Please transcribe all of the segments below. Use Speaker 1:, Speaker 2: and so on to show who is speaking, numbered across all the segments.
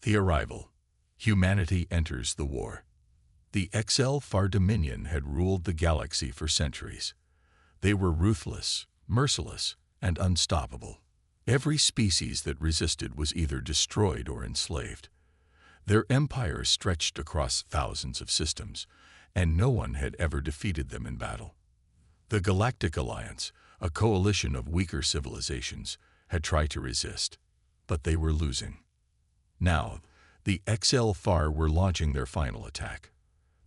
Speaker 1: The arrival. Humanity enters the war. The HFY Dominion had ruled the galaxy for centuries. They were ruthless, merciless, and unstoppable. Every species that resisted was either destroyed or enslaved. Their empire stretched across thousands of systems, and no one had ever defeated them in battle. The Galactic Alliance, a coalition of weaker civilizations, had tried to resist, but they were losing. Now, the HFY were launching their final attack.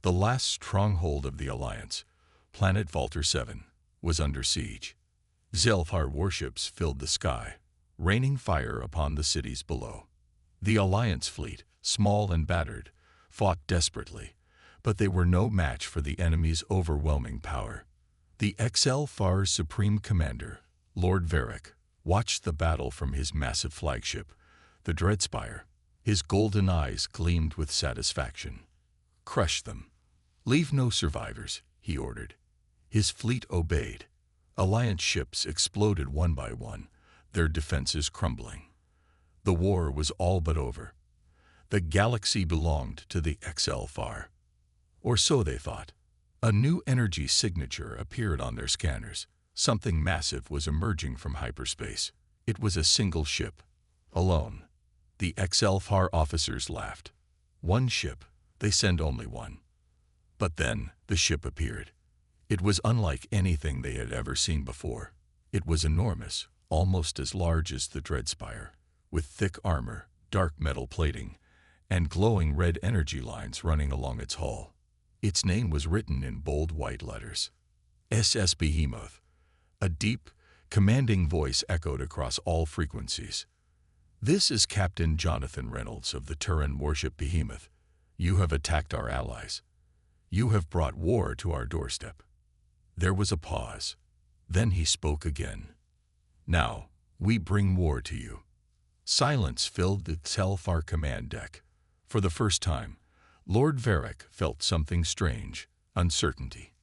Speaker 1: The last stronghold of the Alliance, planet Volta 7, was under siege. HFY warships filled the sky, raining fire upon the cities below. The Alliance fleet, small and battered, fought desperately, but they were no match for the enemy's overwhelming power. The HFY's supreme commander, Lord Varric, watched the battle from his massive flagship, the Dreadspire. His golden eyes gleamed with satisfaction. "Crush them. Leave no survivors," he ordered. His fleet obeyed. Alliance ships exploded one by one, their defenses crumbling. The war was all but over. The galaxy belonged to the HFY. Or so they thought. A new energy signature appeared on their scanners. Something massive was emerging from hyperspace. It was a single ship, alone. The HFY officers laughed. One ship, they send only one. But then the ship appeared. It was unlike anything they had ever seen before. It was enormous, almost as large as the Dreadspire, with thick armor, dark metal plating, and glowing red energy lines running along its hull. Its name was written in bold white letters. SS Behemoth. A deep, commanding voice echoed across all frequencies. "This is Captain Jonathan Reynolds of the Terran warship Behemoth. You have attacked our allies. You have brought war to our doorstep." There was a pause. Then he spoke again. "Now, we bring war to you." Silence filled the HFY command deck. For the first time, Lord Varric felt something strange, uncertainty.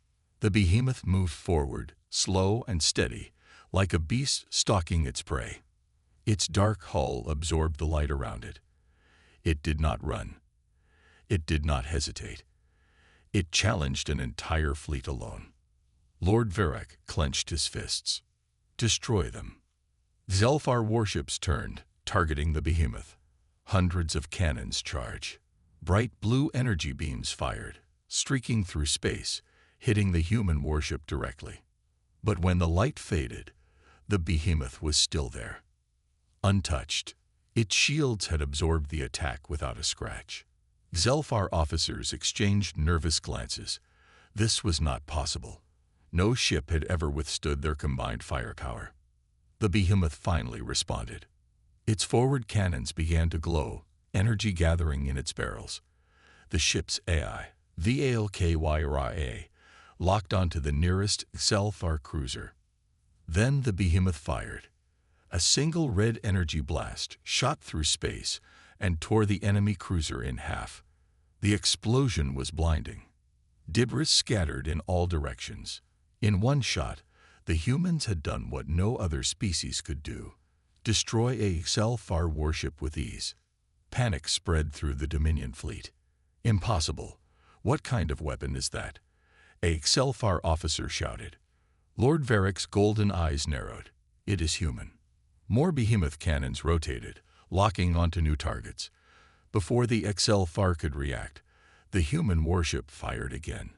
Speaker 1: The Behemoth moved forward, slow and steady, like a beast stalking its prey. Its dark hull absorbed the light around it. It did not run. It did not hesitate. It challenged an entire fleet alone. Lord Varric clenched his fists. "Destroy them." HFY warships turned, targeting the Behemoth. Hundreds of cannons charged. Bright blue energy beams fired, streaking through space, hitting the human warship directly. But when the light faded, the Behemoth was still there. Untouched, its shields had absorbed the attack without a scratch. HFY officers exchanged nervous glances. This was not possible. No ship had ever withstood their combined firepower. The Behemoth finally responded. Its forward cannons began to glow, energy gathering in its barrels. The ship's AI, VALKYRA, locked onto the nearest HFY cruiser. Then the Behemoth fired. A single red energy blast shot through space and tore the enemy cruiser in half. The explosion was blinding. Debris scattered in all directions. In one shot, the humans had done what no other species could do: destroy a HFY warship with ease. Panic spread through the Dominion fleet. "Impossible. What kind of weapon is that?" a HFY officer shouted. Lord Varric's golden eyes narrowed. "It is human." More Behemoth cannons rotated, locking onto new targets. Before the HFY could react, the human warship fired again.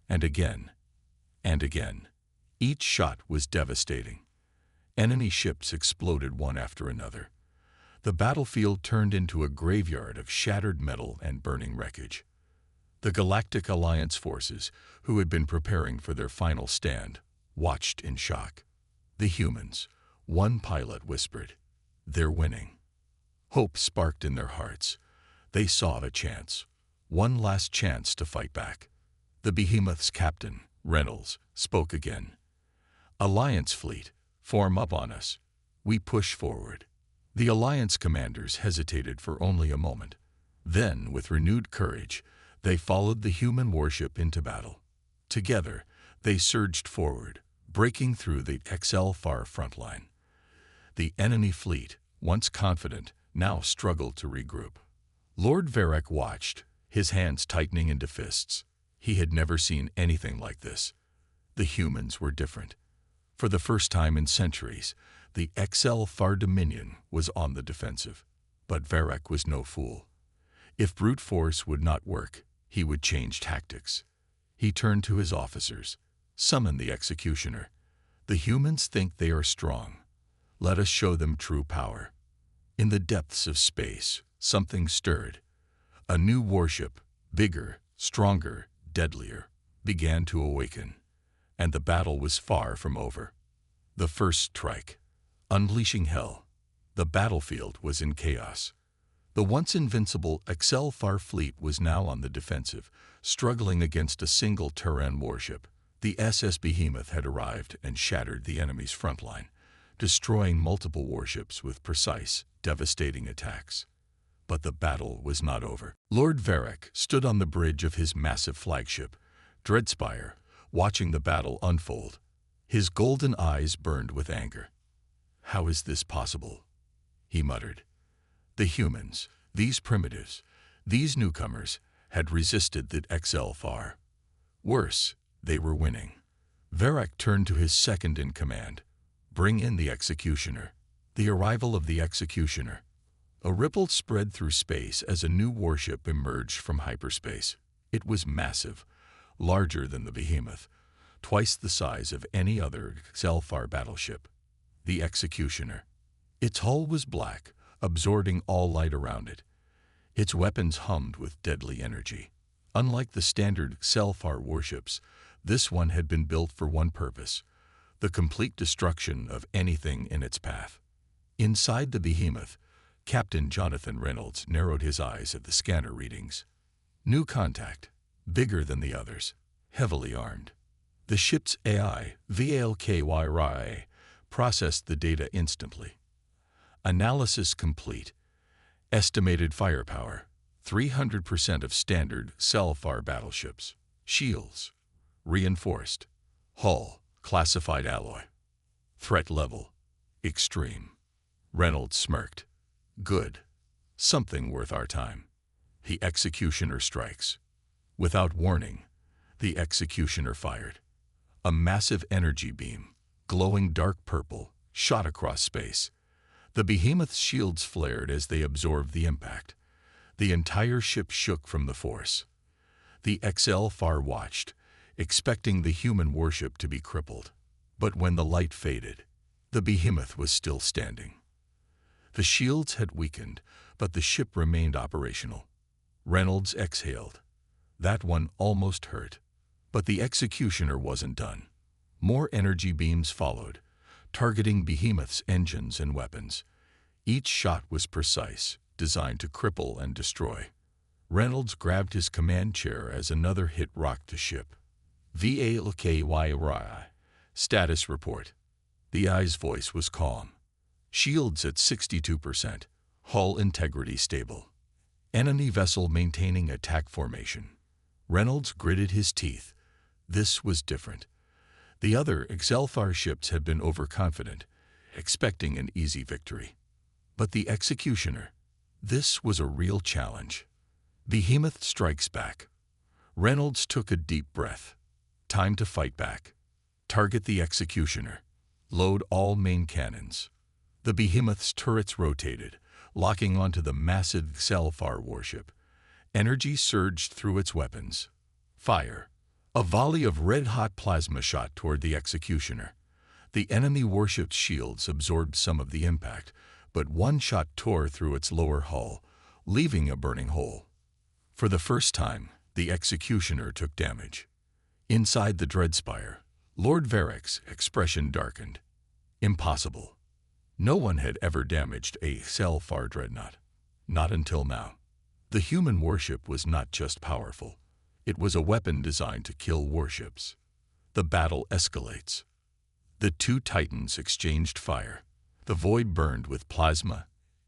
Speaker 1: And again. And again. Each shot was devastating. Enemy ships exploded one after another. The battlefield turned into a graveyard of shattered metal and burning wreckage. The Galactic Alliance forces, who had been preparing for their final stand, watched in shock. The humans, one pilot whispered, "They're winning." Hope sparked in their hearts. They saw a chance, one last chance to fight back. The Behemoth's captain, Reynolds, spoke again. "Alliance fleet, form up on us. We push forward." The Alliance commanders hesitated for only a moment. Then, with renewed courage, they followed the human warship into battle. Together, they surged forward, breaking through the HFY front line. The enemy fleet, once confident, now struggled to regroup. Lord Varric watched, his hands tightening into fists. He had never seen anything like this. The humans were different. For the first time in centuries, the HFY Dominion was on the defensive. But Varric was no fool. If brute force would not work, he would change tactics. He turned to his officers. Summon the executioner. The humans think they are strong. Let us show them true power. In the depths of space, something stirred. A new warship, bigger, stronger, deadlier, began to awaken. And the battle was far from over. The first strike. Unleashing hell. The battlefield was in chaos. The once invincible HFY fleet was now on the defensive, struggling against a single Terran warship. The SS Behemoth had arrived and shattered the enemy's front line, destroying multiple warships with precise, devastating attacks. But the battle was not over. Lord Varric stood on the bridge of his massive flagship, Dreadspire, watching the battle unfold. His golden eyes burned with anger. "How is this possible?" he muttered. The humans, these primitives, these newcomers, had resisted the HFY. Worse, they were winning. Varric turned to his second-in-command. "Bring in the executioner." The arrival of the executioner. A ripple spread through space as a new warship emerged from hyperspace. It was massive, larger than the Behemoth, twice the size of any other HFY battleship. The executioner. Its hull was black, absorbing all light around it. Its weapons hummed with deadly energy. Unlike the standard HFY warships, this one had been built for one purpose: the complete destruction of anything in its path. Inside the Behemoth, Captain Jonathan Reynolds narrowed his eyes at the scanner readings. New contact, bigger than the others, heavily armed. The ship's AI, VALKYRA, processed the data instantly. Analysis complete. Estimated firepower, 300% of standard HFY battleships. Shields, reinforced. Hull, classified alloy. Threat level, extreme. Reynolds smirked. Good. Something worth our time. The executioner strikes. Without warning, the executioner fired. A massive energy beam, glowing dark purple, shot across space. The Behemoth's shields flared as they absorbed the impact. The entire ship shook from the force. The HFY watched, expecting the human warship to be crippled. But when the light faded, the Behemoth was still standing. The shields had weakened, but the ship remained operational. Reynolds exhaled. That one almost hurt. But the executioner wasn't done. More energy beams followed, targeting Behemoth's engines and weapons. Each shot was precise, designed to cripple and destroy. Reynolds grabbed his command chair as another hit rocked the ship. VALKYRA. Status report. The eye's voice was calm. Shields at 62%. Hull integrity stable. Enemy vessel maintaining attack formation. Reynolds gritted his teeth. This was different. The other HFY ships had been overconfident, expecting an easy victory. But the executioner, this was a real challenge. Behemoth strikes back. Reynolds took a deep breath. Time to fight back. Target the executioner. Load all main cannons. The Behemoth's turrets rotated, locking onto the massive HFY warship. Energy surged through its weapons. Fire. A volley of red-hot plasma shot toward the executioner. The enemy warship's shields absorbed some of the impact, but one shot tore through its lower hull, leaving a burning hole. For the first time, the executioner took damage. Inside the Dreadspire, Lord Varric's expression darkened. Impossible. No one had ever damaged a HFY dreadnought. Not until now. The human warship was not just powerful. It was a weapon designed to kill warships. The battle escalates. The two titans exchanged fire. The void burned with plasma,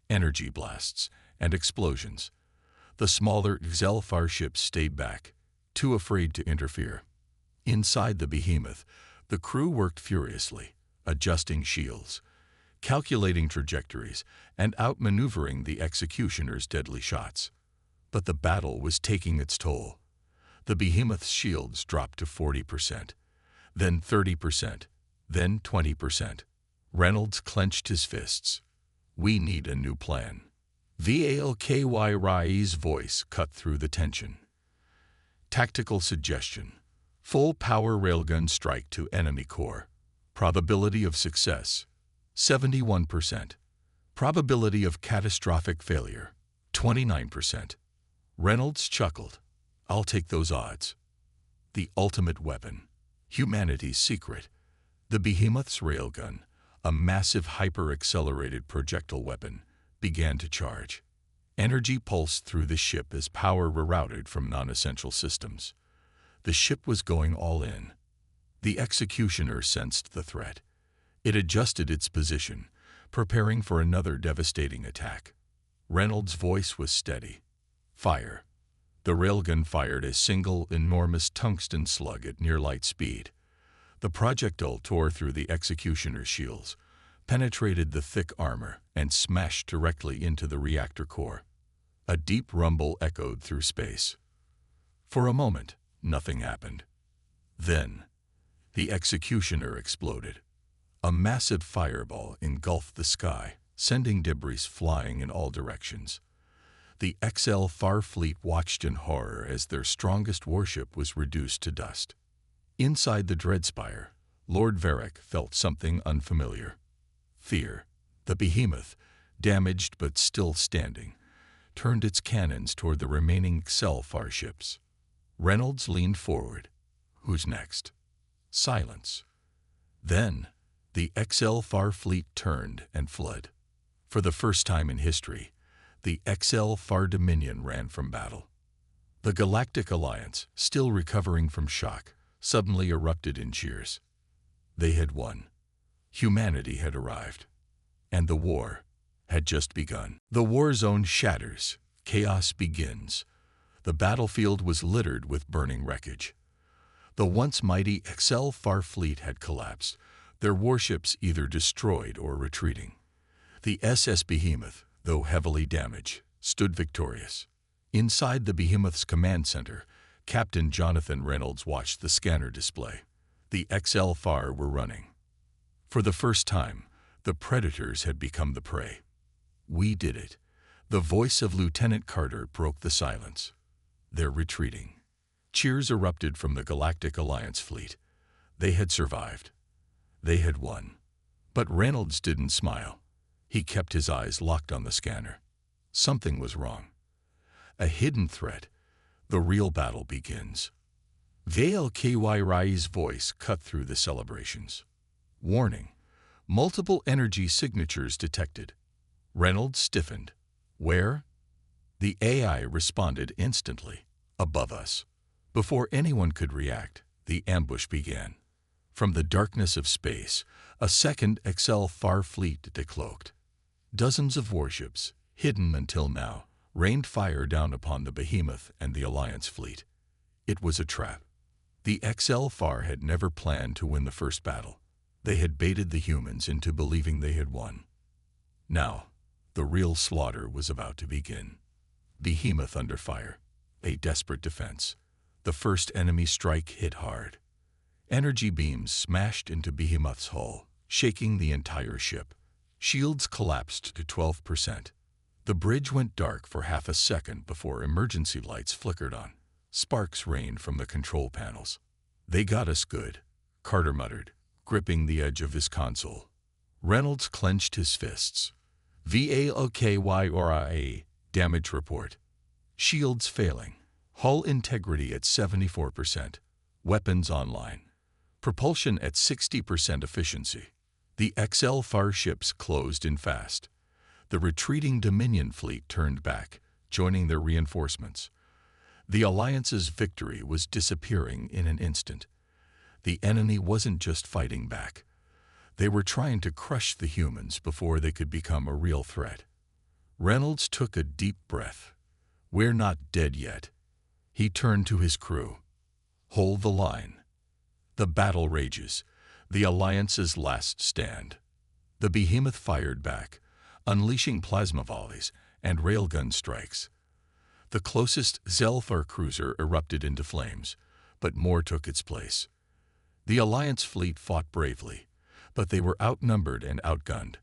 Speaker 1: energy blasts, and explosions. The smaller HFY ships stayed back, too afraid to interfere. Inside the Behemoth, the crew worked furiously, adjusting shields, calculating trajectories, and outmaneuvering the executioner's deadly shots. But the battle was taking its toll. The behemoth's shields dropped to 40%, then 30%, then 20%. Reynolds clenched his fists. "We need a new plan." Valky Rai's voice cut through the tension. "Tactical suggestion. Full power railgun strike to enemy core. Probability of success, 71%. Probability of catastrophic failure, 29%. Reynolds chuckled. "I'll take those odds." The ultimate weapon, humanity's secret, the behemoth's railgun, a massive hyper-accelerated projectile weapon, began to charge. Energy pulsed through the ship as power rerouted from non-essential systems. The ship was going all in. The executioner sensed the threat. It adjusted its position, preparing for another devastating attack. Reynolds' voice was steady. "Fire." The railgun fired a single, enormous tungsten slug at near-light speed. The projectile tore through the executioner's shields, penetrated the thick armor, and smashed directly into the reactor core. A deep rumble echoed through space. For a moment, nothing happened. Then, the executioner exploded. A massive fireball engulfed the sky, sending debris flying in all directions. The HFY fleet watched in horror as their strongest warship was reduced to dust. Inside the Dreadspire, Lord Varric felt something unfamiliar. Fear. The behemoth, damaged but still standing, turned its cannons toward the remaining HFY ships. Reynolds leaned forward. "Who's next?" Silence. Then, the HFY fleet turned and fled. For the first time in history, the HFY Dominion ran from battle. The Galactic Alliance, still recovering from shock, suddenly erupted in cheers. They had won. Humanity had arrived. And the war had just begun. The war zone shatters. Chaos begins. The battlefield was littered with burning wreckage. The once mighty HFY fleet had collapsed, their warships either destroyed or retreating. The SS Behemoth, though heavily damaged, stood victorious. Inside the Behemoth's command center, Captain Jonathan Reynolds watched the scanner display. The HFY were running. For the first time, the predators had become the prey. "We did it." The voice of Lieutenant Carter broke the silence. "They're retreating." Cheers erupted from the Galactic Alliance fleet. They had survived. They had won. But Reynolds didn't smile. He kept his eyes locked on the scanner. Something was wrong. A hidden threat. The real battle begins. Valky Rai's voice cut through the celebrations. "Warning. Multiple energy signatures detected." Reynolds stiffened. "Where?" The AI responded instantly. "Above us." Before anyone could react, the ambush began. From the darkness of space, a second HFY fleet decloaked. Dozens of warships, hidden until now, rained fire down upon the Behemoth and the Alliance fleet. It was a trap. The HFY had never planned to win the first battle. They had baited the humans into believing they had won. Now, the real slaughter was about to begin. Behemoth under fire. A desperate defense. The first enemy strike hit hard. Energy beams smashed into Behemoth's hull, shaking the entire ship. Shields collapsed to 12%. The bridge went dark for half a second before emergency lights flickered on. Sparks rained from the control panels. "They got us good," Carter muttered, gripping the edge of his console. Reynolds clenched his fists. "Valky damage report. Shields failing. Hull integrity at 74%. Weapons online. Propulsion at 60% efficiency." The HFY ships closed in fast. The retreating Dominion fleet turned back, joining their reinforcements. The Alliance's victory was disappearing in an instant. The enemy wasn't just fighting back. They were trying to crush the humans before they could become a real threat. Reynolds took a deep breath. "We're not dead yet." He turned to his crew. "Hold the line." The battle rages, the Alliance's last stand. The Behemoth fired back, unleashing plasma volleys and railgun strikes. The closest Zelfar cruiser erupted into flames, but more took its place. The Alliance fleet fought bravely, but they were outnumbered and outgunned.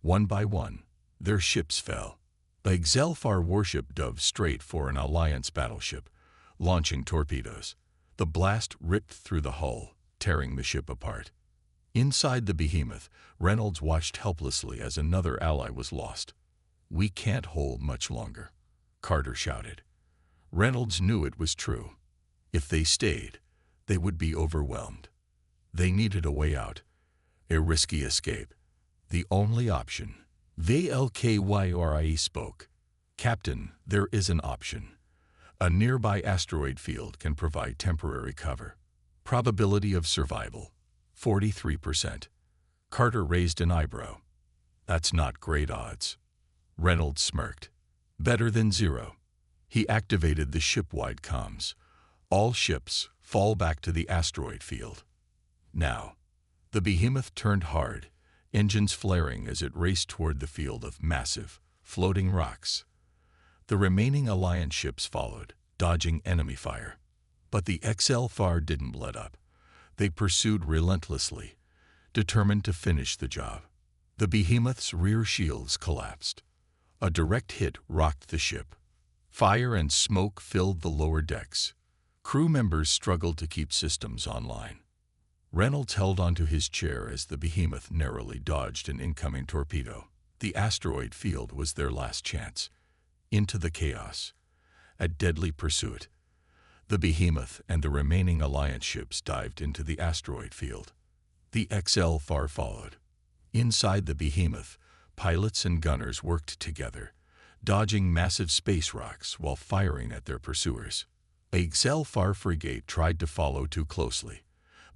Speaker 1: One by one, their ships fell. A Zelfar warship dove straight for an Alliance battleship, launching torpedoes. The blast ripped through the hull, tearing the ship apart. Inside the behemoth, Reynolds watched helplessly as another ally was lost. "We can't hold much longer," Carter shouted. Reynolds knew it was true. If they stayed, they would be overwhelmed. They needed a way out, a risky escape. The only option. VLKYRIE spoke. "Captain, there is an option. A nearby asteroid field can provide temporary cover. Probability of survival, 43%. Carter raised an eyebrow. "That's not great odds." Reynolds smirked. "Better than zero." He activated the ship-wide comms. "All ships, fall back to the asteroid field. Now." The behemoth turned hard, engines flaring as it raced toward the field of massive, floating rocks. The remaining Alliance ships followed, dodging enemy fire. But the XLFAR didn't let up. They pursued relentlessly, determined to finish the job. The behemoth's rear shields collapsed. A direct hit rocked the ship. Fire and smoke filled the lower decks. Crew members struggled to keep systems online. Reynolds held onto his chair as the behemoth narrowly dodged an incoming torpedo. The asteroid field was their last chance. Into the chaos. A deadly pursuit. The behemoth and the remaining Alliance ships dived into the asteroid field. The XLFAR followed. Inside the behemoth, pilots and gunners worked together, dodging massive space rocks while firing at their pursuers. A XLFAR frigate tried to follow too closely,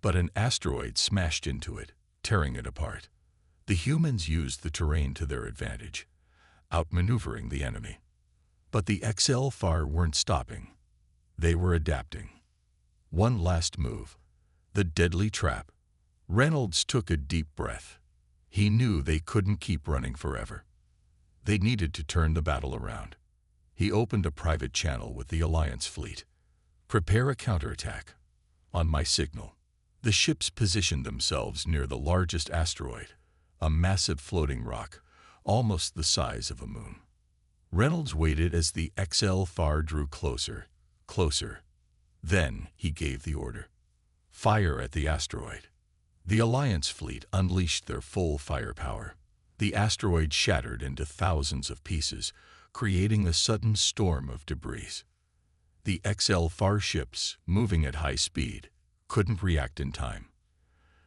Speaker 1: but an asteroid smashed into it, tearing it apart. The humans used the terrain to their advantage, outmaneuvering the enemy. But the XLFAR weren't stopping. They were adapting. One last move. The deadly trap. Reynolds took a deep breath. He knew they couldn't keep running forever. They needed to turn the battle around. He opened a private channel with the Alliance fleet. "Prepare a counterattack. On my signal." The ships positioned themselves near the largest asteroid, a massive floating rock, almost the size of a moon. Reynolds waited as the XLFAR drew closer, closer. Then he gave the order. "Fire at the asteroid." The Alliance fleet unleashed their full firepower. The asteroid shattered into thousands of pieces, creating a sudden storm of debris. The XLFAR ships, moving at high speed, couldn't react in time.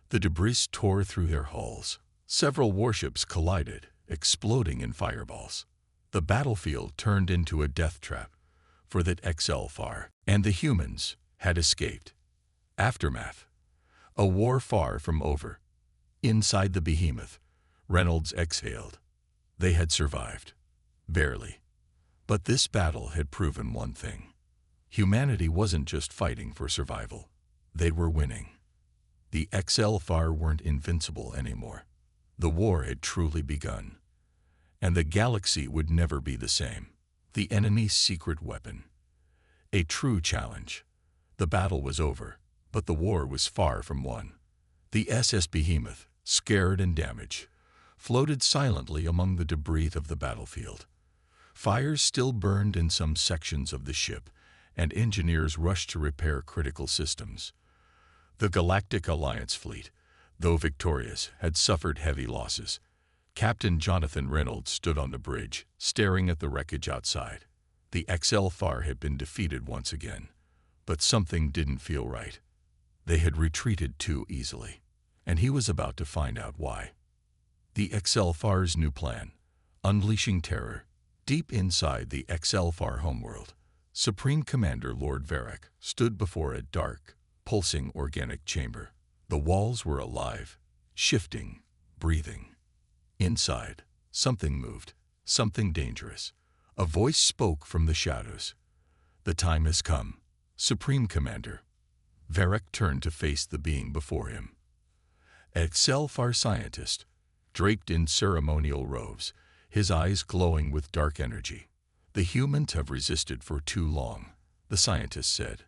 Speaker 1: The debris tore through their hulls. Several warships collided, exploding in fireballs. The battlefield turned into a death trap for the XLFAR, and the humans had escaped. Aftermath. A war far from over. Inside the behemoth, Reynolds exhaled. They had survived. Barely. But this battle had proven one thing. Humanity wasn't just fighting for survival. They were winning. The XLFAR weren't invincible anymore. The war had truly begun. And the galaxy would never be the same. The enemy's secret weapon. A true challenge. The battle was over, but the war was far from won. The SS Behemoth, scared and damaged, floated silently among the debris of the battlefield. Fires still burned in some sections of the ship, and engineers rushed to repair critical systems. The Galactic Alliance fleet, though victorious, had suffered heavy losses. Captain Jonathan Reynolds stood on the bridge, staring at the wreckage outside. The XLFAR had been defeated once again, but something didn't feel right. They had retreated too easily, and he was about to find out why. The XLFAR's new plan, unleashing terror, deep inside the XLFAR homeworld. Supreme Commander Lord Varric stood before a dark, pulsing organic chamber. The walls were alive, shifting, breathing. Inside, something moved, something dangerous. A voice spoke from the shadows. "The time has come, Supreme Commander." Varric turned to face the being before him. XLFAR scientist, draped in ceremonial robes, his eyes glowing with dark energy. The humans have resisted for too long, the scientist said.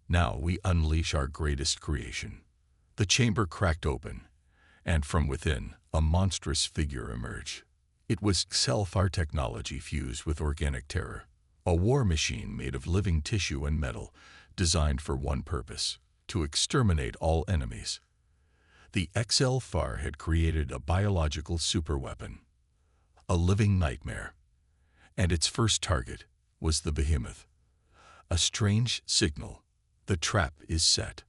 Speaker 1: Now we unleash our greatest creation. The chamber cracked open, and from within, a monstrous figure emerged. It was HFY technology fused with organic terror, a war machine made of living tissue and metal, designed for one purpose: to exterminate all enemies. The HFY had created a biological superweapon, a living nightmare, and its first target was the behemoth. A strange signal. The trap is set.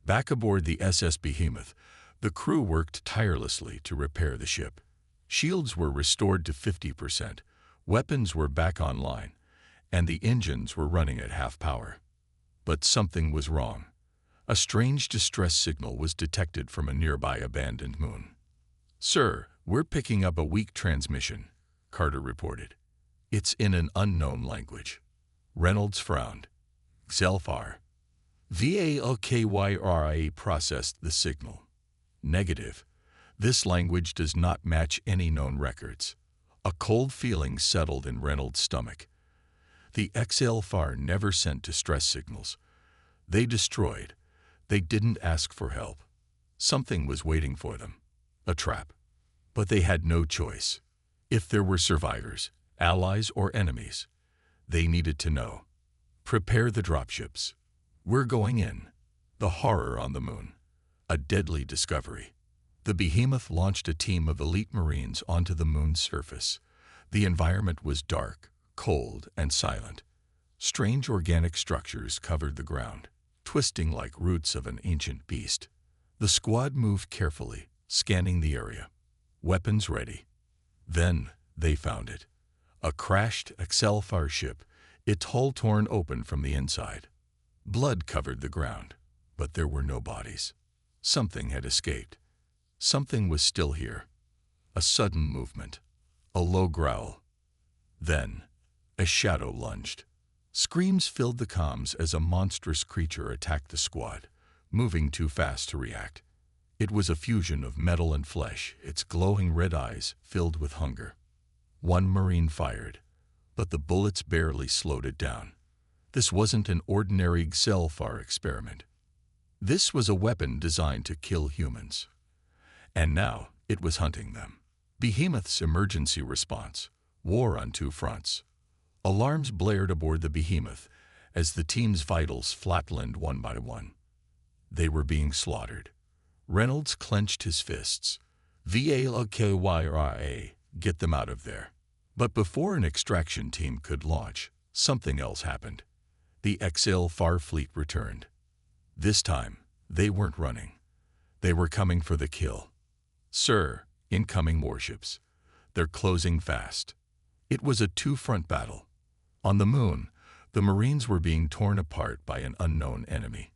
Speaker 1: Back aboard the SS Behemoth, the crew worked tirelessly to repair the ship. Shields were restored to 50%, weapons were back online, and the engines were running at half power. But something was wrong. A strange distress signal was detected from a nearby abandoned moon. "Sir, we're picking up a weak transmission," Carter reported. "It's in an unknown language." Reynolds frowned. "Xelfar." VALKYRA processed the signal. "Negative. This language does not match any known records." A cold feeling settled in Reynolds' stomach. The XLFAR never sent distress signals. They destroyed. They didn't ask for help. Something was waiting for them. A trap. But they had no choice. If there were survivors, allies or enemies, they needed to know. "Prepare the dropships. We're going in." The horror on the moon. A deadly discovery. The Behemoth launched a team of elite Marines onto the moon's surface. The environment was dark, cold, and silent. Strange organic structures covered the ground, twisting like roots of an ancient beast. The squad moved carefully, scanning the area. Weapons ready. Then they found it. A crashed XLFAR ship, its hull torn open from the inside. Blood covered the ground, but there were no bodies. Something had escaped. Something was still here. A sudden movement. A low growl. Then, a shadow lunged. Screams filled the comms as a monstrous creature attacked the squad, moving too fast to react. It was a fusion of metal and flesh, its glowing red eyes filled with hunger. One Marine fired, but the bullets barely slowed it down. This wasn't an ordinary XLFAR experiment. This was a weapon designed to kill humans. And now it was hunting them. Behemoth's emergency response. War on two fronts. Alarms blared aboard the Behemoth as the team's vitals flatlined one by one. They were being slaughtered. Reynolds clenched his fists. VALKYRA, get them out of there. But before an extraction team could launch, something else happened. The XLFAR fleet returned. This time, they weren't running. They were coming for the kill. "Sir, incoming warships. They're closing fast." It was a two-front battle. On the moon, the Marines were being torn apart by an unknown enemy.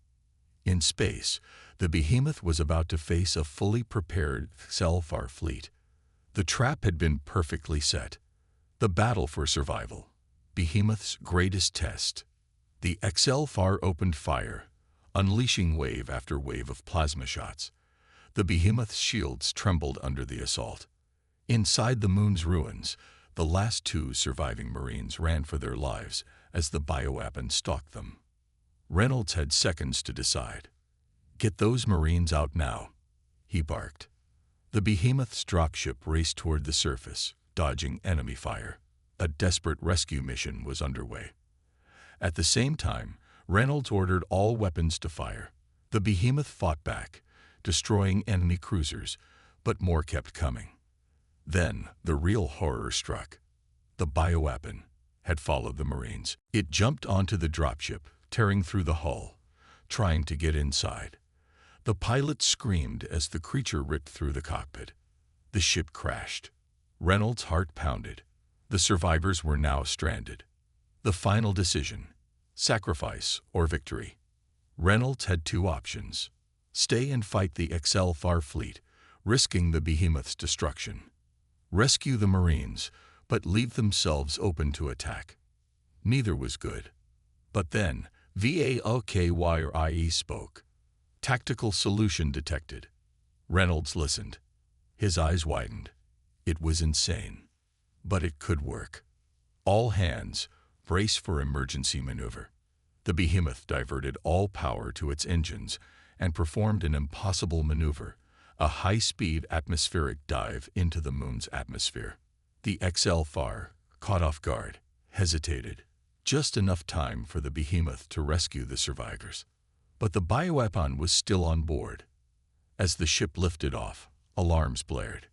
Speaker 1: In space, the Behemoth was about to face a fully prepared XLFAR fleet. The trap had been perfectly set. The battle for survival. Behemoth's greatest test. The XLFAR opened fire, unleashing wave after wave of plasma shots. The Behemoth's shields trembled under the assault. Inside the moon's ruins, the last two surviving Marines ran for their lives as the bioweapon stalked them. Reynolds had seconds to decide. "Get those Marines out now," he barked. The Behemoth's dropship raced toward the surface, dodging enemy fire. A desperate rescue mission was underway. At the same time, Reynolds ordered all weapons to fire. The Behemoth fought back, destroying enemy cruisers, but more kept coming. Then the real horror struck. The bioweapon had followed the Marines. It jumped onto the dropship, tearing through the hull, trying to get inside. The pilot screamed as the creature ripped through the cockpit. The ship crashed. Reynolds' heart pounded. The survivors were now stranded. The final decision: sacrifice or victory. Reynolds had two options: stay and fight the XLFAR fleet, risking the Behemoth's destruction. Rescue the Marines, but leave themselves open to attack. Neither was good. But then, VALKYRA spoke. Tactical solution detected. Reynolds listened. His eyes widened. It was insane. But it could work. All hands, Brace for emergency maneuver. The behemoth diverted all power to its engines and performed an impossible maneuver, a high-speed atmospheric dive into the moon's atmosphere. The XL-FAR, caught off guard, hesitated. Just enough time for the behemoth to rescue the survivors. But the bioweapon was still on board. As the ship lifted off, alarms blared.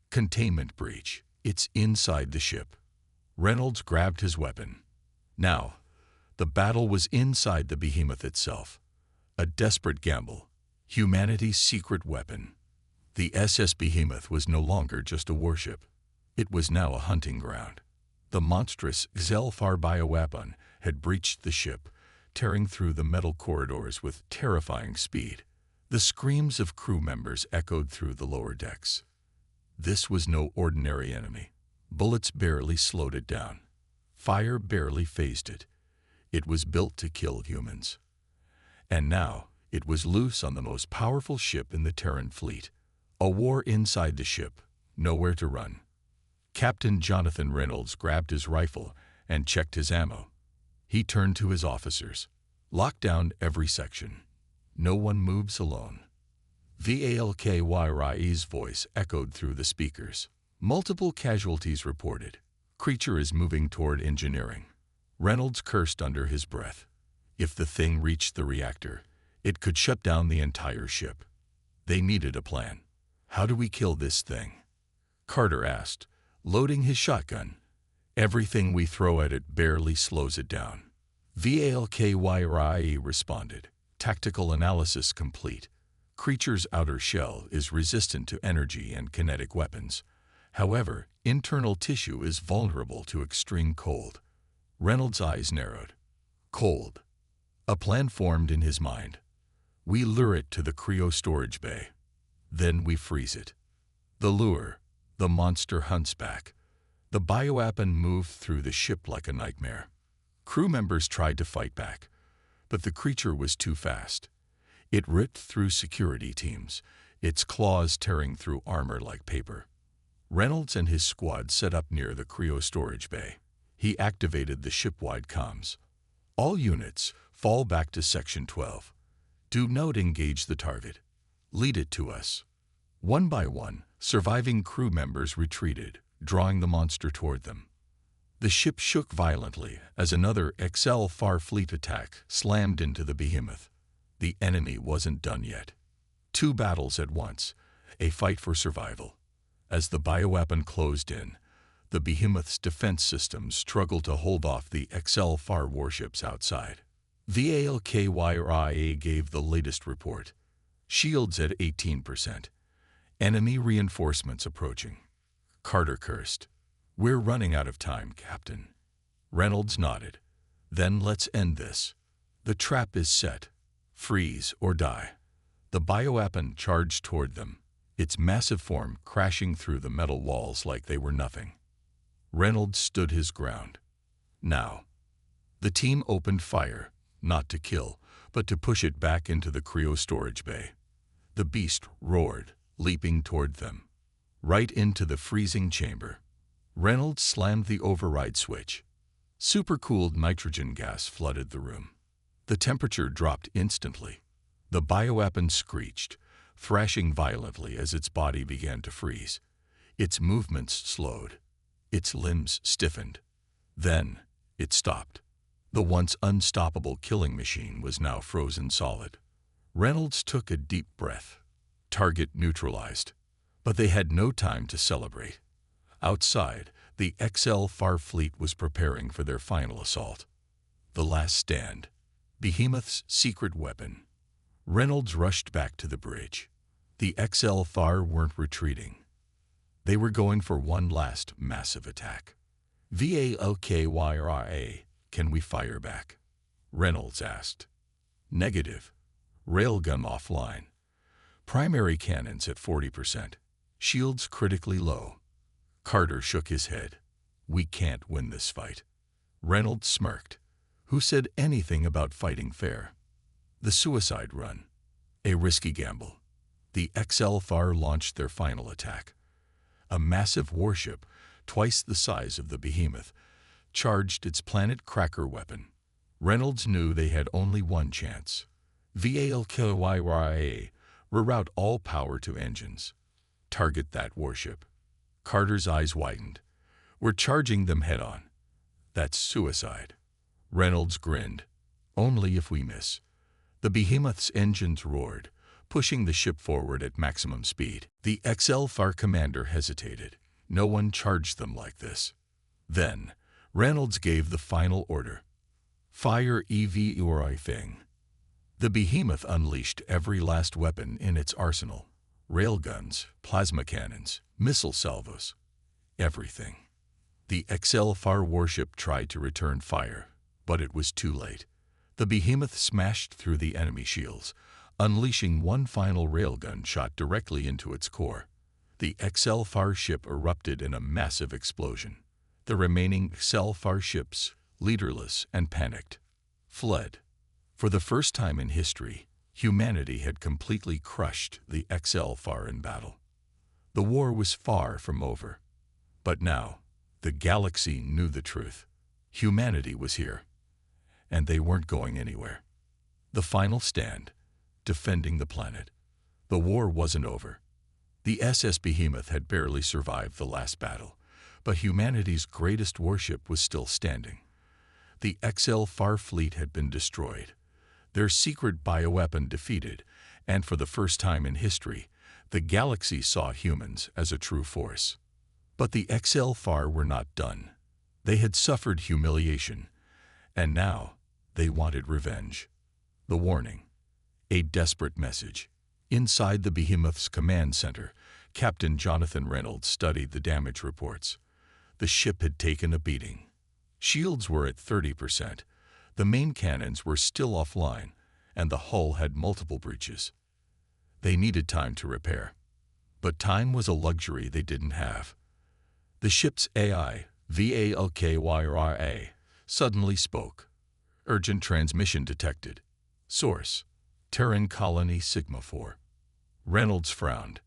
Speaker 1: Containment breach. It's inside the ship. Reynolds grabbed his weapon. Now, the battle was inside the behemoth itself. A desperate gamble. Humanity's secret weapon. The SS Behemoth was no longer just a warship. It was now a hunting ground. The monstrous XL-FAR bioweapon had breached the ship, tearing through the metal corridors with terrifying speed. The screams of crew members echoed through the lower decks. This was no ordinary enemy. Bullets barely slowed it down. Fire barely phased it. It was built to kill humans. And now, it was loose on the most powerful ship in the Terran fleet. A war inside the ship, nowhere to run. Captain Jonathan Reynolds grabbed his rifle and checked his ammo. He turned to his officers. Lock down every section. No one moves alone. Valkyrie's voice echoed through the speakers. Multiple casualties reported. Creature is moving toward engineering. Reynolds cursed under his breath. If the thing reached the reactor, it could shut down the entire ship. They needed a plan. How do we kill this thing? Carter asked, loading his shotgun. Everything we throw at it barely slows it down. Valkyrie responded. Tactical analysis complete. Creature's outer shell is resistant to energy and kinetic weapons. However, internal tissue is vulnerable to extreme cold. Reynolds' eyes narrowed. Cold. A plan formed in his mind. We lure it to the cryo storage bay. Then we freeze it. The lure. The monster hunts back. The bioweapon moved through the ship like a nightmare. Crew members tried to fight back, but the creature was too fast. It ripped through security teams, its claws tearing through armor like paper. Reynolds and his squad set up near the cryo storage bay. He activated the ship-wide comms. All units, fall back to Section 12. Do not engage the target. Lead it to us. One by one, surviving crew members retreated, drawing the monster toward them. The ship shook violently as another XL-FAR fleet attack slammed into the behemoth. The enemy wasn't done yet. Two battles at once, a fight for survival. As the bioweapon closed in, the behemoth's defense systems struggled to hold off the XL-FAR warships outside. Valkyrie gave the latest report. Shields at 18%. Enemy reinforcements approaching. Carter cursed. We're running out of time, Captain. Reynolds nodded. Then let's end this. The trap is set. Freeze or die. The bioweapon charged toward them, its massive form crashing through the metal walls like they were nothing. Reynolds stood his ground. Now. The team opened fire, not to kill, but to push it back into the cryo storage bay. The beast roared, leaping toward them. Right into the freezing chamber. Reynolds slammed the override switch. Supercooled nitrogen gas flooded the room. The temperature dropped instantly. The bioweapon screeched, thrashing violently as its body began to freeze. Its movements slowed. Its limbs stiffened. Then, it stopped. The once unstoppable killing machine was now frozen solid. Reynolds took a deep breath. Target neutralized. But they had no time to celebrate. Outside, the XL-FAR fleet was preparing for their final assault. The last stand. Behemoth's secret weapon. Reynolds rushed back to the bridge. The XL-FAR weren't retreating. They were going for one last massive attack. Valkyrie, can we fire back? Reynolds asked. Negative. Railgun offline. Primary cannons at 40%. Shields critically low. Carter shook his head. We can't win this fight. Reynolds smirked. Who said anything about fighting fair? The suicide run. A risky gamble. The XL-FAR launched their final attack. A massive warship, twice the size of the behemoth, charged its planet cracker weapon. Reynolds knew they had only one chance. HFY reroute all power to engines. Target that warship. Carter's eyes widened. We're charging them head-on. That's suicide. Reynolds grinned. Only if we miss. The behemoth's engines roared, pushing the ship forward at maximum speed. The HFY commander hesitated. No one charged them like this. Then, Reynolds gave the final order. Fire everything. The behemoth unleashed every last weapon in its arsenal. Railguns, plasma cannons, missile salvos. Everything. The HFY warship tried to return fire, but it was too late. The behemoth smashed through the enemy shields, unleashing one final railgun shot directly into its core. The HFY ship erupted in a massive explosion. The remaining HFY ships, leaderless and panicked, fled. For the first time in history, humanity had completely crushed the HFY in battle. The war was far from over. But now, the galaxy knew the truth. Humanity was here, and they weren't going anywhere. The final stand, defending the planet. The war wasn't over. The SS Behemoth had barely survived the last battle, but humanity's greatest warship was still standing. The HFY fleet had been destroyed, their secret bioweapon defeated, and for the first time in history, the galaxy saw humans as a true force. But the HFY were not done. They had suffered humiliation, and now they wanted revenge. The warning. A desperate message. Inside the Behemoth's command center, Captain Jonathan Reynolds studied the damage reports. The ship had taken a beating. Shields were at 30%. The main cannons were still offline, and the hull had multiple breaches. They needed time to repair. But time was a luxury they didn't have. The ship's AI, VALKYRA, suddenly spoke. Urgent transmission detected. Source: Terran Colony Sigma 4. Reynolds frowned.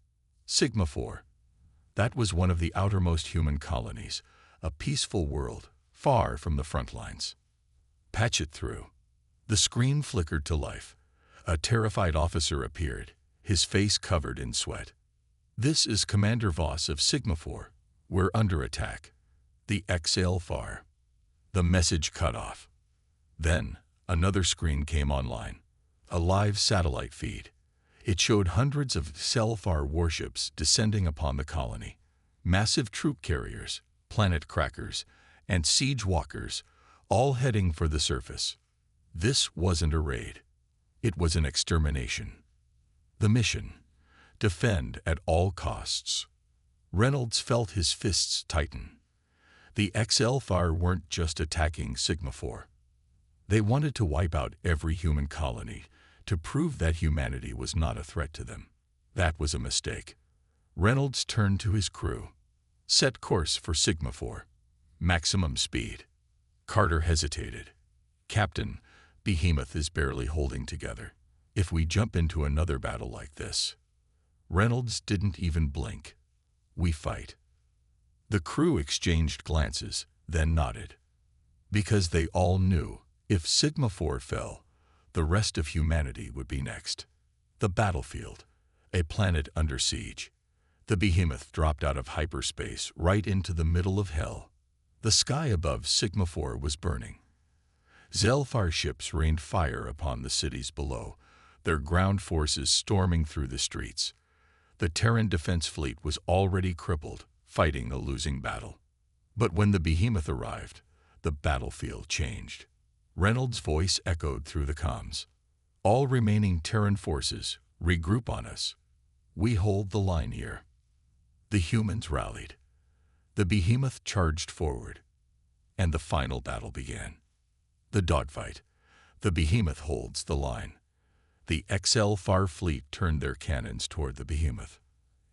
Speaker 1: Sigma 4. That was one of the outermost human colonies, a peaceful world, far from the front lines. Patch it through. The screen flickered to life. A terrified officer appeared, his face covered in sweat. This is Commander Voss of Sigma 4. We're under attack. The HFY. The message cut off. Then, another screen came online. A live satellite feed. It showed hundreds of HFY warships descending upon the colony. Massive troop carriers, planet crackers, and siege walkers, all heading for the surface. This wasn't a raid. It was an extermination. The mission: defend at all costs. Reynolds felt his fists tighten. The HFY weren't just attacking Sigma 4. They wanted to wipe out every human colony to prove that humanity was not a threat to them. That was a mistake. Reynolds turned to his crew. Set course for Sigma 4. Maximum speed. Carter hesitated. Captain, Behemoth is barely holding together. If we jump into another battle like this. Reynolds didn't even blink. We fight. The crew exchanged glances, then nodded. Because they all knew, if Sigma 4 fell, the rest of humanity would be next. The battlefield. A planet under siege. The Behemoth dropped out of hyperspace right into the middle of hell. The sky above Sigma 4 was burning. HFY ships rained fire upon the cities below, their ground forces storming through the streets. The Terran defense fleet was already crippled, fighting a losing battle. But when the Behemoth arrived, the battlefield changed. Reynolds' voice echoed through the comms. All remaining Terran forces, regroup on us. We hold the line here. The humans rallied. The Behemoth charged forward, and the final battle began. The dogfight. The Behemoth holds the line. The HFY fleet turned their cannons toward the Behemoth.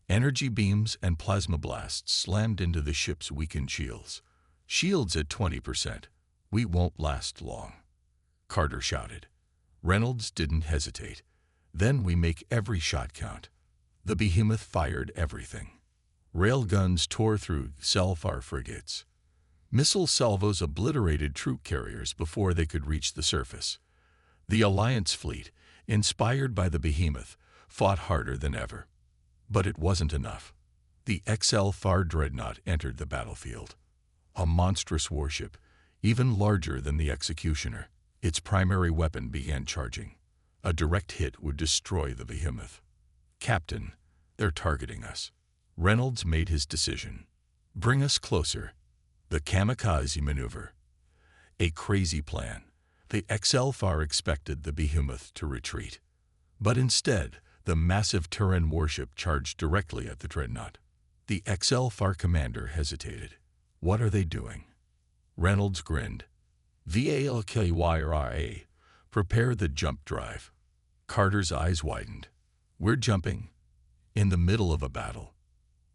Speaker 1: Energy beams and plasma blasts slammed into the ship's weakened shields. Shields at 20%. We won't last long. Carter shouted. Reynolds didn't hesitate. Then we make every shot count. The Behemoth fired everything. Railguns tore through HFY frigates. Missile salvos obliterated troop carriers before they could reach the surface. The Alliance fleet, inspired by the behemoth, fought harder than ever. But it wasn't enough. The HFY dreadnought entered the battlefield. A monstrous warship, even larger than the Executioner. Its primary weapon began charging. A direct hit would destroy the behemoth. "Captain, they're targeting us." Reynolds made his decision. "Bring us closer." The kamikaze maneuver. A crazy plan. The HFY expected the behemoth to retreat. But instead, the massive Terran warship charged directly at the dreadnought. The HFY commander hesitated. "What are they doing?" Reynolds grinned. "VALKYRA, prepare the jump drive." Carter's eyes widened. "We're jumping?" "In the middle of a battle."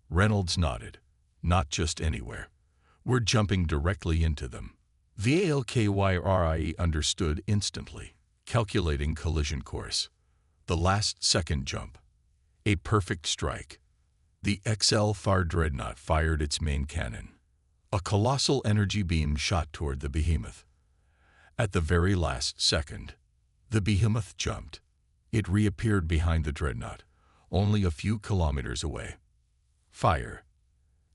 Speaker 1: Reynolds nodded. "Not just anywhere. We're jumping directly into them." VALKYRA understood instantly, calculating collision course. The last-second jump. A perfect strike. The HFY dreadnought fired its main cannon. A colossal energy beam shot toward the behemoth. At the very last second, the behemoth jumped. It reappeared behind the dreadnought, only a few kilometers away. Fire.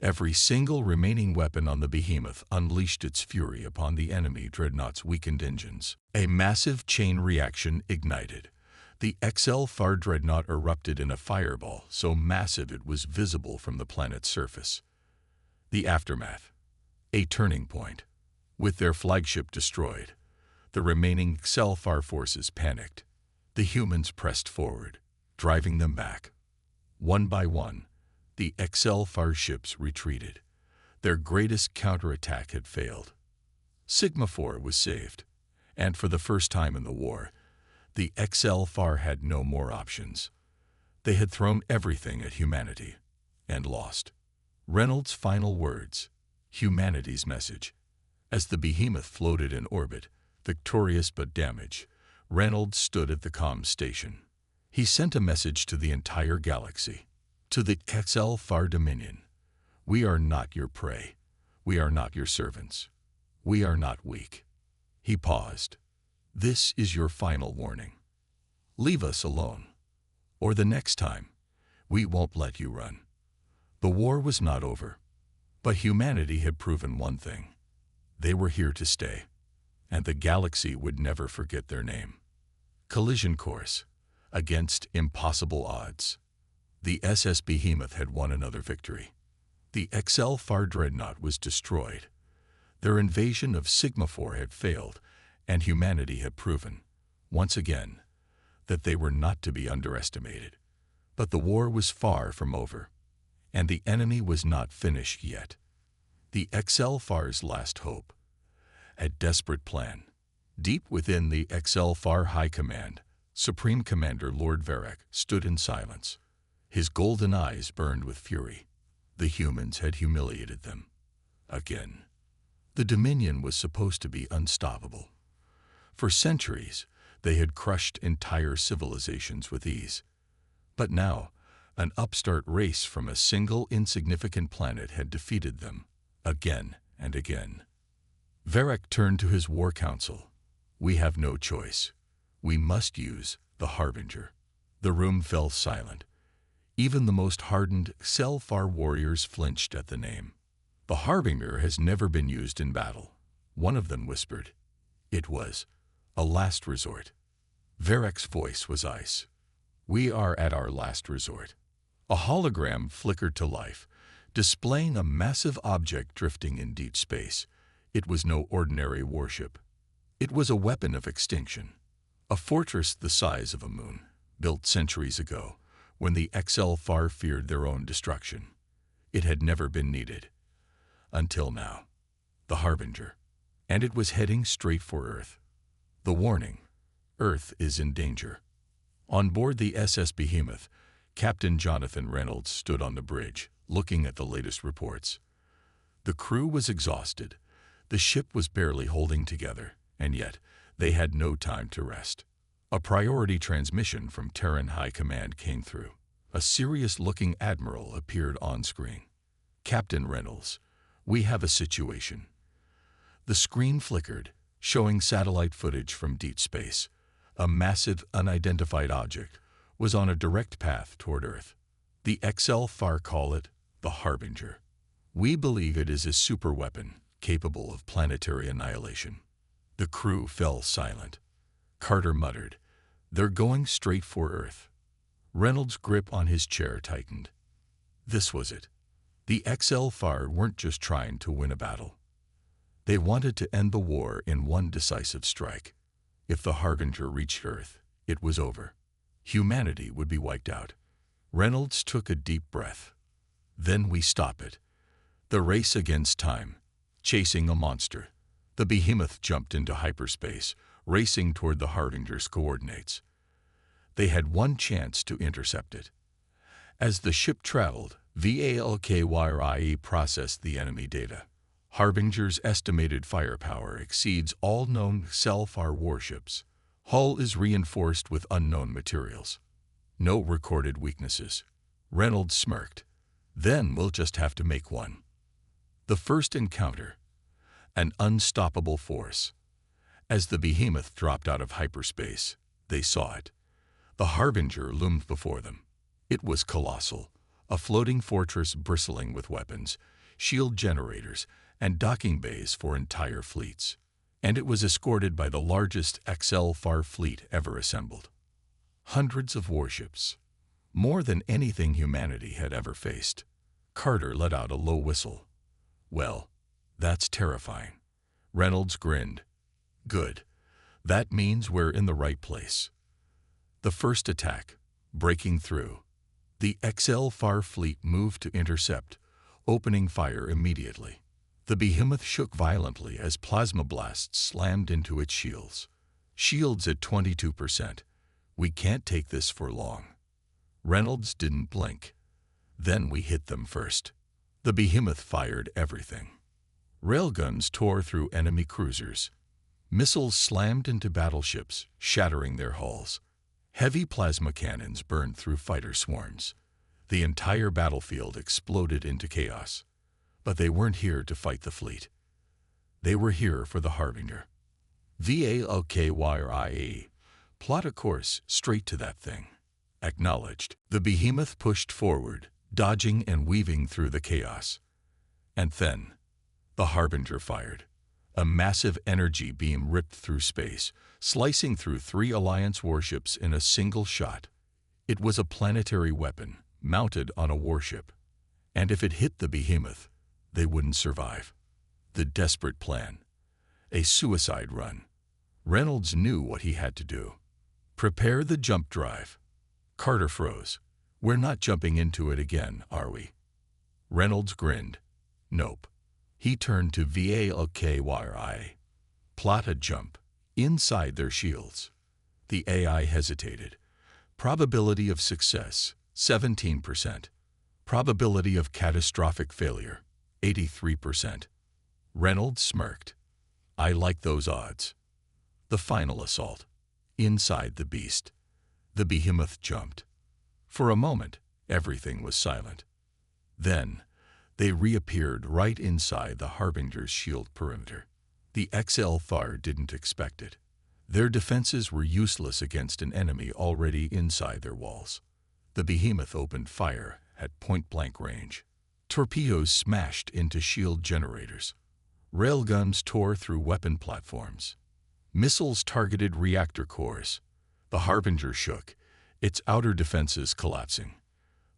Speaker 1: Every single remaining weapon on the behemoth unleashed its fury upon the enemy dreadnought's weakened engines. A massive chain reaction ignited. The HFY dreadnought erupted in a fireball so massive it was visible from the planet's surface. The aftermath. A turning point. With their flagship destroyed, the remaining HFY forces panicked. The humans pressed forward, driving them back. One by one, the HFY ships retreated. Their greatest counterattack had failed. Sigma 4 was saved, and for the first time in the war, the HFY had no more options. They had thrown everything at humanity and lost. Reynolds' final words, humanity's message. As the behemoth floated in orbit, victorious but damaged, Reynolds stood at the comms station. He sent a message to the entire galaxy. To the HFY Dominion. "We are not your prey. We are not your servants. We are not weak." He paused. "This is your final warning. Leave us alone, or the next time, we won't let you run." The war was not over, but humanity had proven one thing. They were here to stay, and the galaxy would never forget their name. Collision course. Against impossible odds. The SS Behemoth had won another victory. The HFY dreadnought was destroyed. Their invasion of Sigma 4 had failed, and humanity had proven, once again, that they were not to be underestimated. But the war was far from over, and the enemy was not finished yet. The HFY's last hope. A desperate plan. Deep within the HFY High Command, Supreme Commander Lord Varric stood in silence. His golden eyes burned with fury. The humans had humiliated them. Again. The Dominion was supposed to be unstoppable. For centuries, they had crushed entire civilizations with ease. But now, an upstart race from a single insignificant planet had defeated them, again and again. Varric turned to his war council. "We have no choice. We must use the Harbinger." The room fell silent. Even the most hardened HFY warriors flinched at the name. "The Harbinger has never been used in battle," one of them whispered. "It was a last resort." Varric's voice was ice. "We are at our last resort." A hologram flickered to life, displaying a massive object drifting in deep space. It was no ordinary warship. It was a weapon of extinction. A fortress the size of a moon, built centuries ago, when the HFY feared their own destruction. It had never been needed. Until now. The Harbinger. And it was heading straight for Earth. The warning. Earth is in danger. On board the SS Behemoth, Captain Jonathan Reynolds stood on the bridge, looking at the latest reports. The crew was exhausted. The ship was barely holding together, and yet they had no time to rest. A priority transmission from Terran High Command came through. A serious-looking admiral appeared on screen. "Captain Reynolds, we have a situation. The screen flickered, showing satellite footage from deep space. A massive, unidentified object was on a direct path toward Earth. The HFY call it the Harbinger. We believe it is a superweapon capable of planetary annihilation. The crew fell silent. Carter muttered, "They're going straight for Earth." Reynolds' grip on his chair tightened. This was it. The HFY weren't just trying to win a battle. They wanted to end the war in one decisive strike. If the Harbinger reached Earth, it was over. Humanity would be wiped out. Reynolds took a deep breath. Then we stop it. The race against time, chasing a monster. The behemoth jumped into hyperspace, racing toward the Harbinger's coordinates. They had one chance to intercept it. As the ship traveled, VALKYRIE processed the enemy data. Harbinger's estimated firepower exceeds all known HFY warships. Hull is reinforced with unknown materials. No recorded weaknesses. Reynolds smirked. Then we'll just have to make one. The first encounter. An unstoppable force. As the behemoth dropped out of hyperspace, they saw it. The Harbinger loomed before them. It was colossal, a floating fortress bristling with weapons, shield generators, and docking bays for entire fleets. And it was escorted by the largest HFY fleet ever assembled. Hundreds of warships, more than anything humanity had ever faced. Carter let out a low whistle. Well, that's terrifying. Reynolds grinned. Good. That means we're in the right place. The first attack, breaking through. The HFY fleet moved to intercept, opening fire immediately. The behemoth shook violently as plasma blasts slammed into its shields. Shields at 22%. We can't take this for long. Reynolds didn't blink. Then we hit them first. The behemoth fired everything. Railguns tore through enemy cruisers. Missiles slammed into battleships, shattering their hulls. Heavy plasma cannons burned through fighter swarms. The entire battlefield exploded into chaos. But they weren't here to fight the fleet. They were here for the Harbinger. VALKYRIE. Plot a course straight to that thing. Acknowledged. The behemoth pushed forward, dodging and weaving through the chaos. And then, the Harbinger fired. A massive energy beam ripped through space, slicing through 3 Alliance warships in a single shot. It was a planetary weapon, mounted on a warship. And if it hit the behemoth, they wouldn't survive. The desperate plan. A suicide run. Reynolds knew what he had to do. Prepare the jump drive. Carter froze. We're not jumping into it again, are we? Reynolds grinned. Nope. He turned to VALKYRIE. Plot a jump. Inside their shields. The AI hesitated. Probability of success, 17%. Probability of catastrophic failure, 83%. Reynolds smirked. I like those odds. The final assault. Inside the beast. The behemoth jumped. For a moment, everything was silent. Then, they reappeared right inside the Harbinger's shield perimeter. The HFY didn't expect it. Their defenses were useless against an enemy already inside their walls. The behemoth opened fire at point-blank range. Torpedoes smashed into shield generators. Railguns tore through weapon platforms. Missiles targeted reactor cores. The Harbinger shook, its outer defenses collapsing.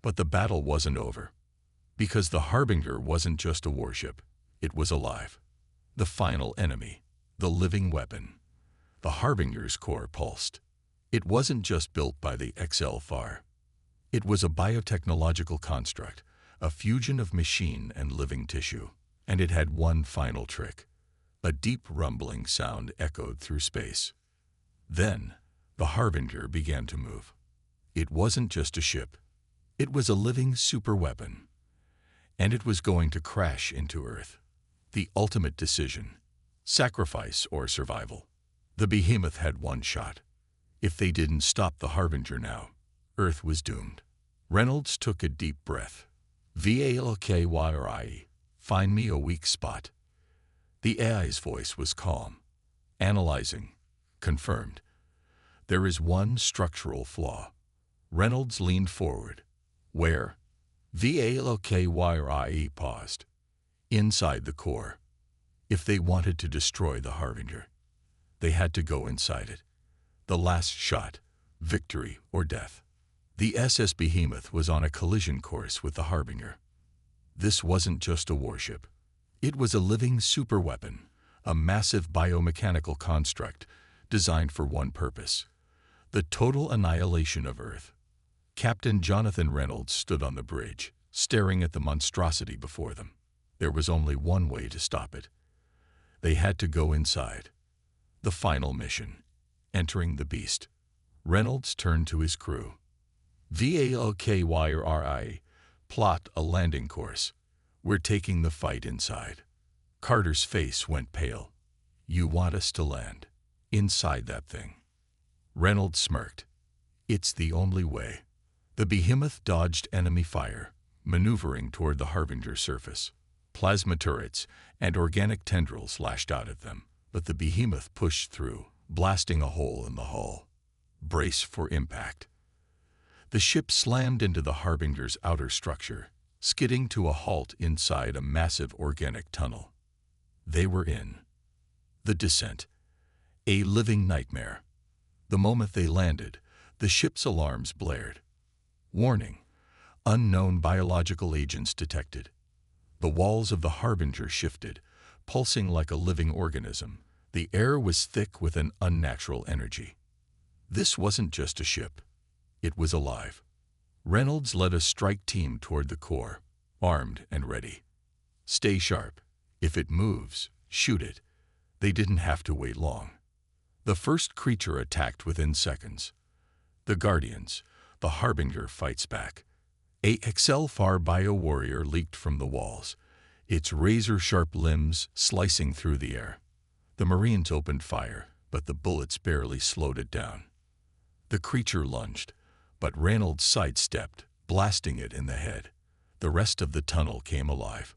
Speaker 1: But the battle wasn't over. Because the Harbinger wasn't just a warship, it was alive. The final enemy, the living weapon. The Harbinger's core pulsed. It wasn't just built by the HFY. It was a biotechnological construct, a fusion of machine and living tissue. And it had one final trick. A deep rumbling sound echoed through space. Then, the Harbinger began to move. It wasn't just a ship. It was a living superweapon. And it was going to crash into Earth. The ultimate decision. Sacrifice or survival. The behemoth had one shot. If they didn't stop the Harbinger now, Earth was doomed. Reynolds took a deep breath. VALKYRIE. Find me a weak spot. The AI's voice was calm. Analyzing. Confirmed. There is one structural flaw. Reynolds leaned forward. Where? VALOKYRIE paused. Inside the core. If they wanted to destroy the Harbinger, they had to go inside it. The last shot, victory or death. The SS Behemoth was on a collision course with the Harbinger. This wasn't just a warship. It was a living superweapon, a massive biomechanical construct designed for one purpose: the total annihilation of Earth. Captain Jonathan Reynolds stood on the bridge, staring at the monstrosity before them. There was only one way to stop it. They had to go inside. The final mission, entering the beast. Reynolds turned to his crew. VALKYRIE, plot a landing course. We're taking the fight inside. Carter's face went pale. You want us to land inside that thing? Reynolds smirked. It's the only way. The Behemoth dodged enemy fire, maneuvering toward the Harbinger's surface. Plasma turrets and organic tendrils lashed out at them, but the Behemoth pushed through, blasting a hole in the hull. Brace for impact. The ship slammed into the Harbinger's outer structure, skidding to a halt inside a massive organic tunnel. They were in. The descent. A living nightmare. The moment they landed, the ship's alarms blared. Warning. Unknown biological agents detected. The walls of the Harbinger shifted, pulsing like a living organism. The air was thick with an unnatural energy. This wasn't just a ship. It was alive. Reynolds led a strike team toward the core, armed and ready. Stay sharp. If it moves, shoot it. They didn't have to wait long. The first creature attacked within seconds. The Guardians. The Harbinger fights back. A HFY bio-warrior leaped from the walls, its razor-sharp limbs slicing through the air. The Marines opened fire, but the bullets barely slowed it down. The creature lunged, but Reynolds sidestepped, blasting it in the head. The rest of the tunnel came alive.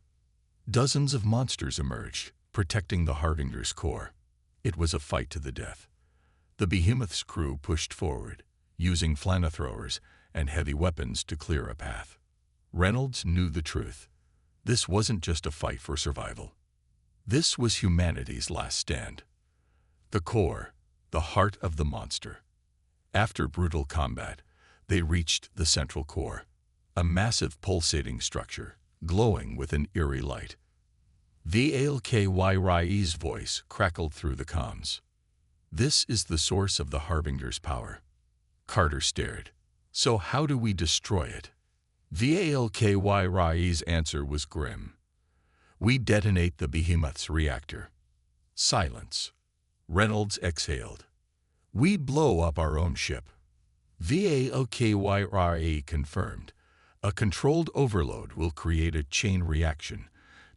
Speaker 1: Dozens of monsters emerged, protecting the Harbinger's core. It was a fight to the death. The Behemoth's crew pushed forward, using flamethrowers and heavy weapons to clear a path. Reynolds knew the truth. This wasn't just a fight for survival. This was humanity's last stand. The core, the heart of the monster. After brutal combat, they reached the central core, a massive pulsating structure, glowing with an eerie light. VALKYRIE's voice crackled through the comms. This is the source of the Harbinger's power. Carter stared. So how do we destroy it? VALKYRIE's answer was grim. We detonate the Behemoth's reactor. Silence. Reynolds exhaled. We blow up our own ship. VALKYRIE confirmed. A controlled overload will create a chain reaction,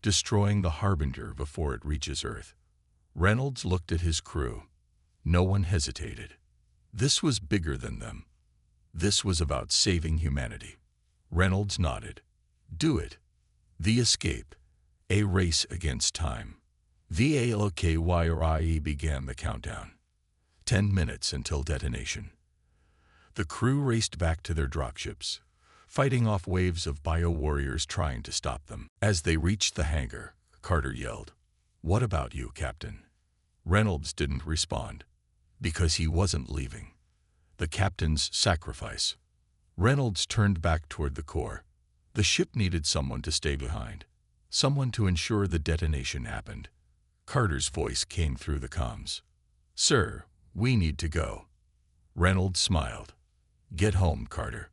Speaker 1: destroying the Harbinger before it reaches Earth. Reynolds looked at his crew. No one hesitated. This was bigger than them. This was about saving humanity. Reynolds nodded. Do it. The escape. A race against time. VALKYRIE began the countdown. 10 minutes until detonation. The crew raced back to their dropships, fighting off waves of bio-warriors trying to stop them. As they reached the hangar, Carter yelled, "What about you, Captain?" Reynolds didn't respond, because he wasn't leaving. The captain's sacrifice. Reynolds turned back toward the core. The ship needed someone to stay behind, someone to ensure the detonation happened. Carter's voice came through the comms. "Sir, we need to go." Reynolds smiled. "Get home, Carter."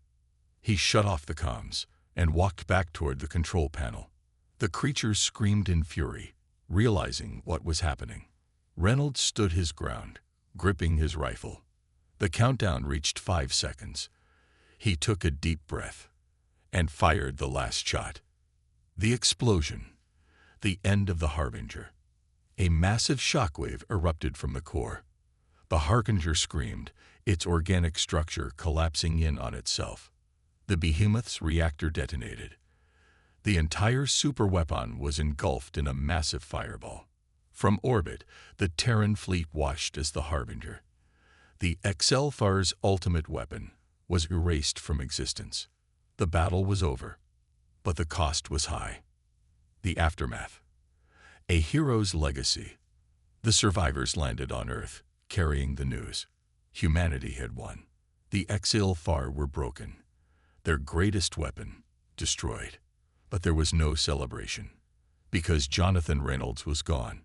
Speaker 1: He shut off the comms and walked back toward the control panel. The creatures screamed in fury, realizing what was happening. Reynolds stood his ground, gripping his rifle. The countdown reached 5 seconds. He took a deep breath and fired the last shot. The explosion. The end of the Harbinger. A massive shockwave erupted from the core. The Harbinger screamed, its organic structure collapsing in on itself. The Behemoth's reactor detonated. The entire superweapon was engulfed in a massive fireball. From orbit, the Terran fleet watched as the harbinger. The HFY's ultimate weapon was erased from existence. The battle was over, but the cost was high. The aftermath. A hero's legacy. The survivors landed on Earth, carrying the news. Humanity had won. The HFY were broken. Their greatest weapon destroyed. But there was no celebration, because Jonathan Reynolds was gone.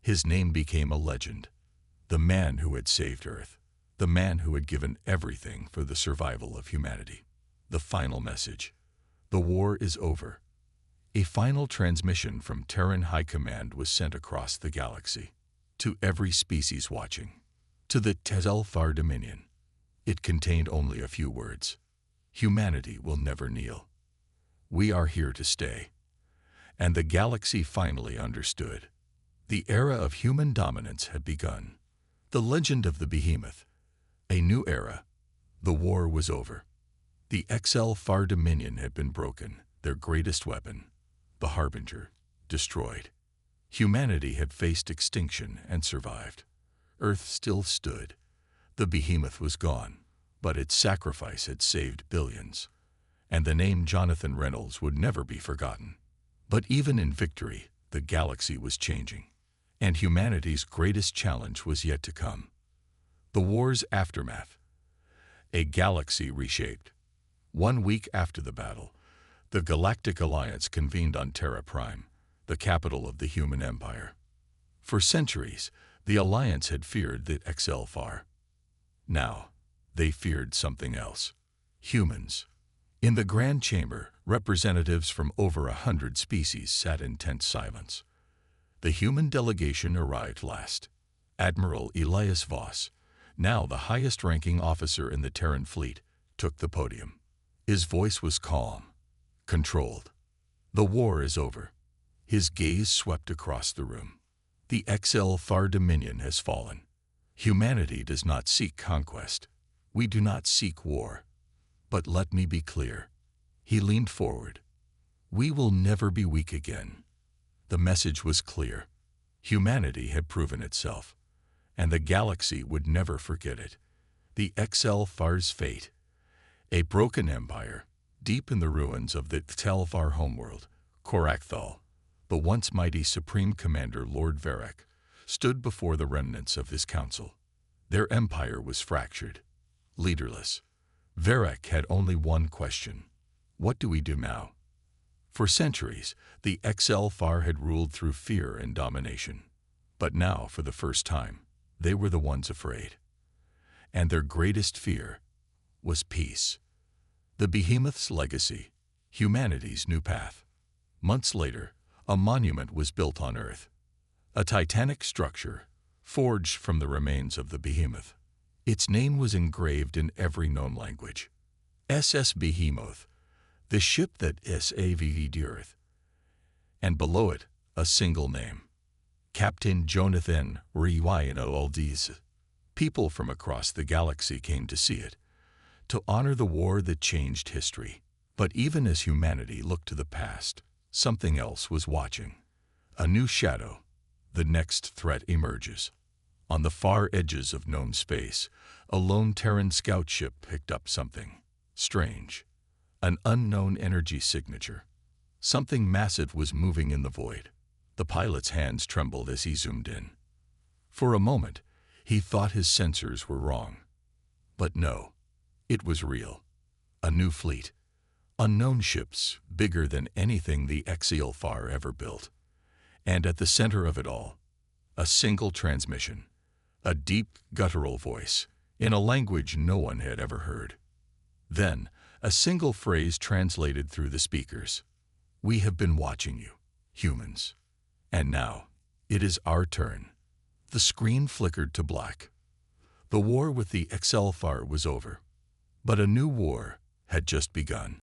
Speaker 1: His name became a legend. The man who had saved Earth. The man who had given everything for the survival of humanity. The final message. The war is over. A final transmission from Terran High Command was sent across the galaxy. To every species watching. To the HFY Dominion. It contained only a few words. Humanity will never kneel. We are here to stay. And the galaxy finally understood. The era of human dominance had begun. The legend of the behemoth. A new era. The war was over. The HFY Dominion had been broken, their greatest weapon, the harbinger, destroyed. Humanity had faced extinction and survived. Earth still stood. The behemoth was gone, but its sacrifice had saved billions. And the name Jonathan Reynolds would never be forgotten. But even in victory, the galaxy was changing. And humanity's greatest challenge was yet to come. The war's aftermath. A galaxy reshaped. 1 week after the battle, the Galactic Alliance convened on Terra Prime, the capital of the human empire. For centuries, the Alliance had feared the HFY. Now, they feared something else. Humans. In the Grand Chamber, representatives from over 100 species sat in tense silence. The human delegation arrived last. Admiral Elias Voss, now the highest-ranking officer in the Terran fleet, took the podium. His voice was calm, controlled. The war is over. His gaze swept across the room. The HFY Dominion has fallen. Humanity does not seek conquest. We do not seek war. But let me be clear. He leaned forward. We will never be weak again. The message was clear. Humanity had proven itself, and the galaxy would never forget it. The HFY's fate. A broken empire, deep in the ruins of the HFY homeworld, Korakthal, the once mighty Supreme Commander Lord Varric, stood before the remnants of his council. Their empire was fractured, leaderless. Varric had only one question. What do we do now? For centuries, the HFY had ruled through fear and domination. But now, for the first time, they were the ones afraid. And their greatest fear was peace. The behemoth's legacy, humanity's new path. Months later, a monument was built on Earth. A titanic structure, forged from the remains of the behemoth. Its name was engraved in every known language. SS Behemoth, the ship that saved the Earth. And below it, a single name. Captain Jonathan Reynolds. People from across the galaxy came to see it, to honor the war that changed history. But even as humanity looked to the past, something else was watching. A new shadow. The next threat emerges. On the far edges of known space, a lone Terran scout ship picked up something strange. An unknown energy signature. Something massive was moving in the void. The pilot's hands trembled as he zoomed in. For a moment, he thought his sensors were wrong. But no, it was real. A new fleet. Unknown ships, bigger than anything the HFY ever built. And at the center of it all, a single transmission. A deep, guttural voice, in a language no one had ever heard. Then, a single phrase translated through the speakers. We have been watching you, humans. And now, it is our turn. The screen flickered to black. The war with the HFY was over. But a new war had just begun.